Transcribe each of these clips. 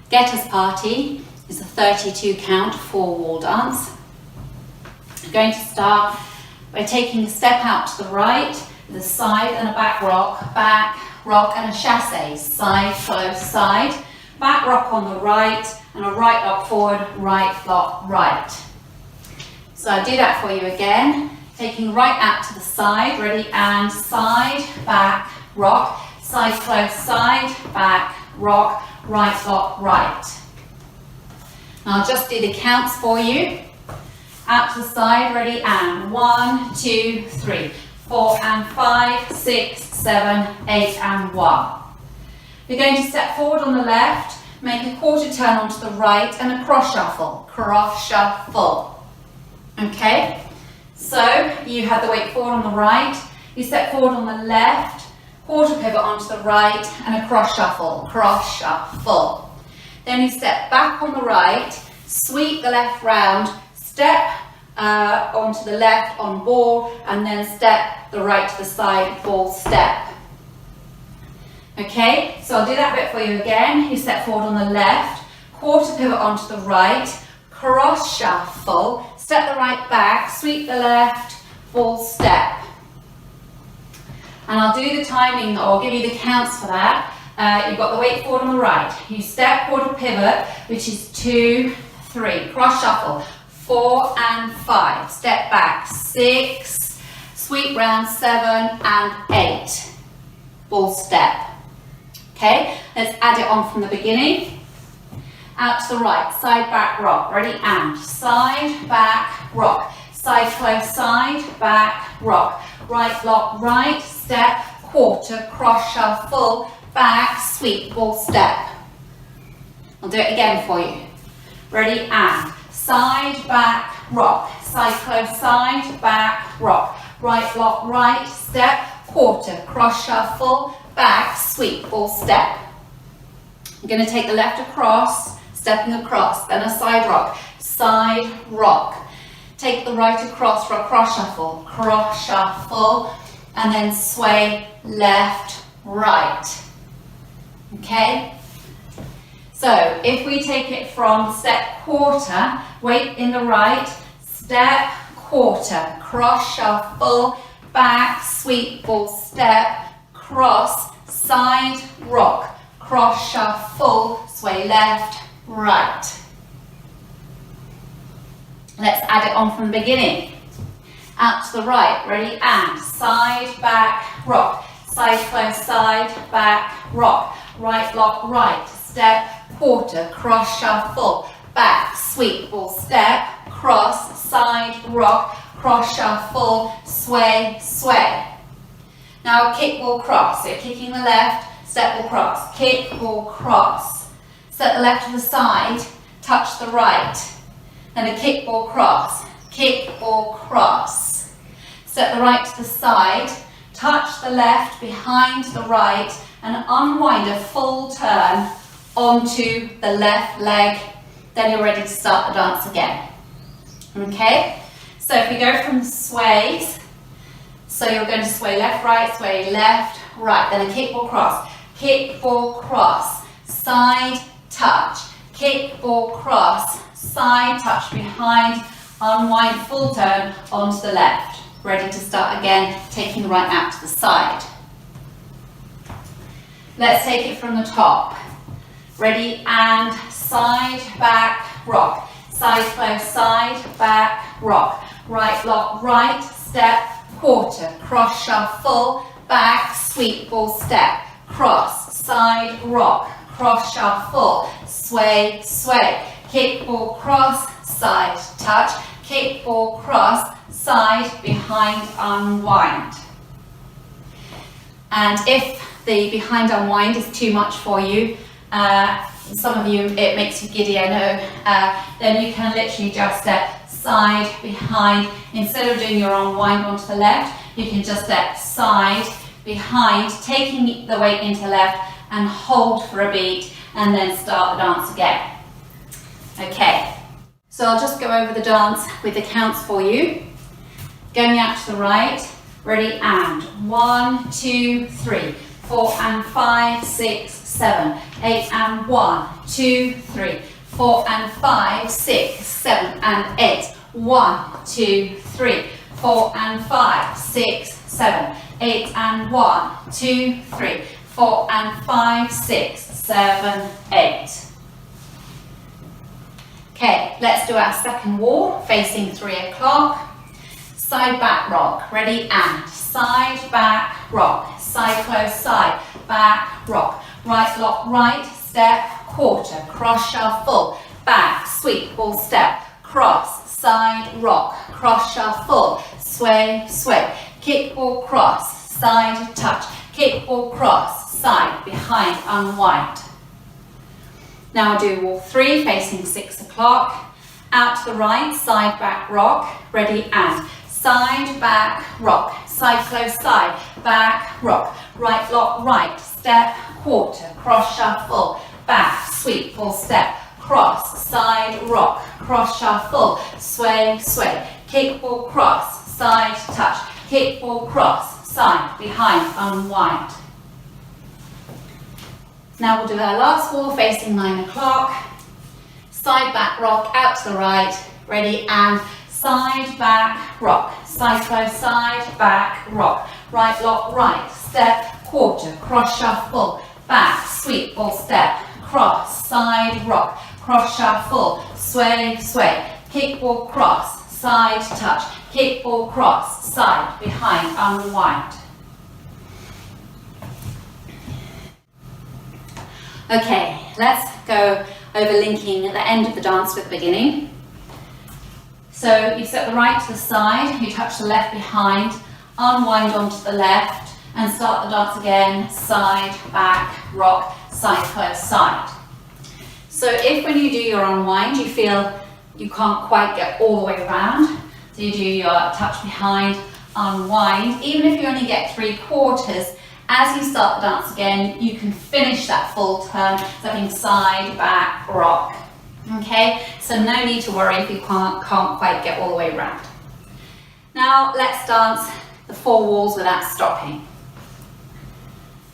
Guetta's Party is a 32 count 4-wall dance. I'm going to start by taking a step out to the right with a side and a back rock and a chassé, side, close, side, back rock on the right and a right lock forward, right lock, right. So I'll do that for you again, taking right out to the side, ready, and side, back, rock, side, close, side, back, rock, right lock, right. Now I'll just do the counts for you. Out to the side, ready, and 1, 2, 3, 4 and 5, 6, 7, 8 and 1. You're going to step forward on the left, make a quarter turn onto the right and a cross shuffle. Okay, so you have the weight forward on the right, you step forward on the left, quarter pivot onto the right and a cross shuffle. Then you step back on the right, sweep the left round, step onto the left on ball and then step the right to the side, ball step. Okay, so I'll do that bit for you again. You step forward on the left, quarter pivot onto the right, cross shuffle, step the right back, sweep the left, ball step. And I'll do the timing, or I'll give you the counts for that. You've got the weight forward on the right. You step, quarter pivot, which is 2, 3, cross shuffle, 4 and 5, step back, 6, sweep round, 7 and 8, ball step. Okay, let's add it on from the beginning. Out to the right, side, back, rock, ready, and side, back, rock, side, close, side, back, rock, right, lock, right, step, quarter, cross, shuffle, back, sweep, ball, step. I'll do it again for you. Ready, and side, back, rock, side, close, side, back, rock, right, lock, right, step, quarter, cross, shuffle, back, sweep, ball, step. I'm going to take the left across, stepping across, then a side rock. Take the right across for a cross shuffle, and then sway left, right. Okay? So if we take it from step quarter, weight in the right, step, quarter, cross shuffle, back, sweep, ball, step, cross, side, rock, cross, shuffle, sway left, right. Let's add it on from the beginning. Out to the right, ready, and side, back, rock, side, close, side, back, rock, right, lock, right, step, quarter, cross, shuffle, back, sweep, ball, step, cross, side, rock, cross, shuffle, sway, sway. Now kick, ball, cross. So you're kicking the left, step, ball, cross, kick, ball, cross. Step the left to the side, touch the right. Then a kick, ball, cross, kick, ball, cross. Step the right to the side, touch the left behind the right and unwind a full turn onto the left leg. Then you're ready to start the dance again. Okay, so if we go from the sways, so you're going to sway left, right, then a kick, ball, cross, side, touch, kick, ball, cross, side, touch behind, unwind, full turn onto the left. Ready to start again, taking the right out to the side. Let's take it from the top. Ready, and side, back, rock, side, close, side, back, rock, right, lock, right, step, quarter, cross, shuffle, back, sweep, ball, step, cross, side, rock, cross, shuffle, sway, sway, kick, ball, cross, side, touch, kick, ball, cross, side, behind, unwind. And if the behind unwind is too much for you, some of you, it makes you giddy, I know, then you can literally just step side, behind. Instead of doing your unwind onto the left, you can just step side, behind, taking the weight into left and hold for a beat and then start the dance again. Okay, so I'll just go over the dance with the counts for you. Going out to the right, ready, and 1, 2, 3, 4 and 5, 6, 7, 8 and 1, 2, 3, 4 and 5, 6, 7 and 8, 1, 2, 3, 4 and 5, 6, 7, 8 and 1, 2, 3, 4 and 5, 6, 7, 8. Okay, let's do our second wall, facing 3 o'clock. Side, back, rock. Ready, and side, back, rock. Side, close, side, back, rock. Right, lock, right, step, quarter, cross, shuffle, back, sweep, ball, step, cross, side, rock, cross, shuffle, sway, sway, kick, ball, cross, side, touch, kick, ball, cross, side, behind, unwind. Now do wall 3, facing 6 o'clock. Out to the right, side, back, rock. Ready, and side, back, rock. Side, close, side, back, rock. Right, lock, right, step, quarter, cross, shuffle, back, sweep, full step, cross, side, rock, cross, shuffle, sway, sway, kick, ball, cross, side, touch, kick, ball, cross, side, behind, unwind. Now we'll do our last wall, facing 9 o'clock. Side, back, rock, out to the right. Ready, and side, back, rock. Side, close, side, back, rock. Right, lock, right, step, quarter, cross, shuffle, back, sweep, ball, step, cross, side, rock, cross, shuffle, sway, sway, kick, ball, cross, side, touch, kick, ball, cross, side, behind, unwind. Okay, let's go over linking the end of the dance with the beginning. So you step the right to the side, you touch the left behind, unwind onto the left, and start the dance again, side, back, rock, side, close, side. So if when you do your unwind, you feel you can't quite get all the way around, so you do your touch behind, unwind, even if you only get 3/4, as you start the dance again, you can finish that full turn, stepping side, back, rock. Okay, so no need to worry if you can't quite get all the way around. Now let's dance the 4 walls without stopping.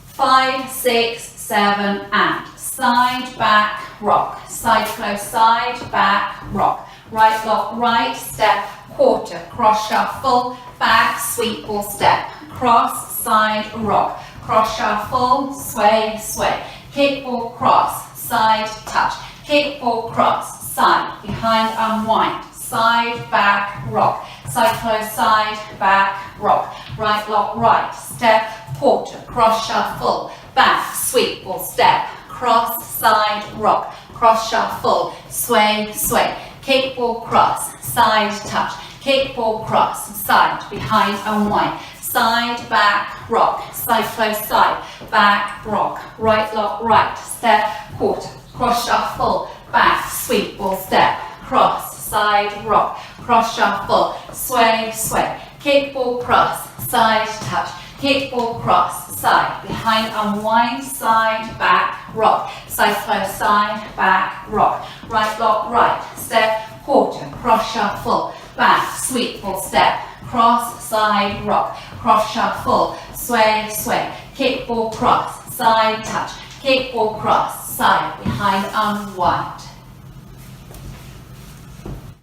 5, 6, 7, and side, back, rock. Side, close, side, back, rock. Right, lock, right, step, quarter, cross, shuffle, back, sweep, ball, step, cross, side, rock, cross, shuffle, sway, sway, kick, ball, cross, side, touch, kick, ball, cross, side, behind, unwind, side, back, rock, side, close, side, back, rock, right, lock, right, step, quarter, cross, shuffle, back, sweep, ball, step, cross, side, rock, cross, shuffle, sway, sway, kick, ball, cross, side, touch, kick, ball, cross, side, behind, unwind, side, back, rock, side, close, side, back, rock, right, lock, right, step, quarter, cross, shuffle, back, sweep, ball, step, cross, side, rock, cross, shuffle, sway, sway, kick, ball, cross, side, touch, kick, ball, cross, side, behind, unwind, side, back, rock, side, close, side, back, rock, right, lock, right, step, quarter, cross, shuffle, back, sweep, ball, step, cross, side, rock, cross, shuffle, sway, sway, kick, ball, cross, side, touch, kick, ball, cross, side, behind, unwind.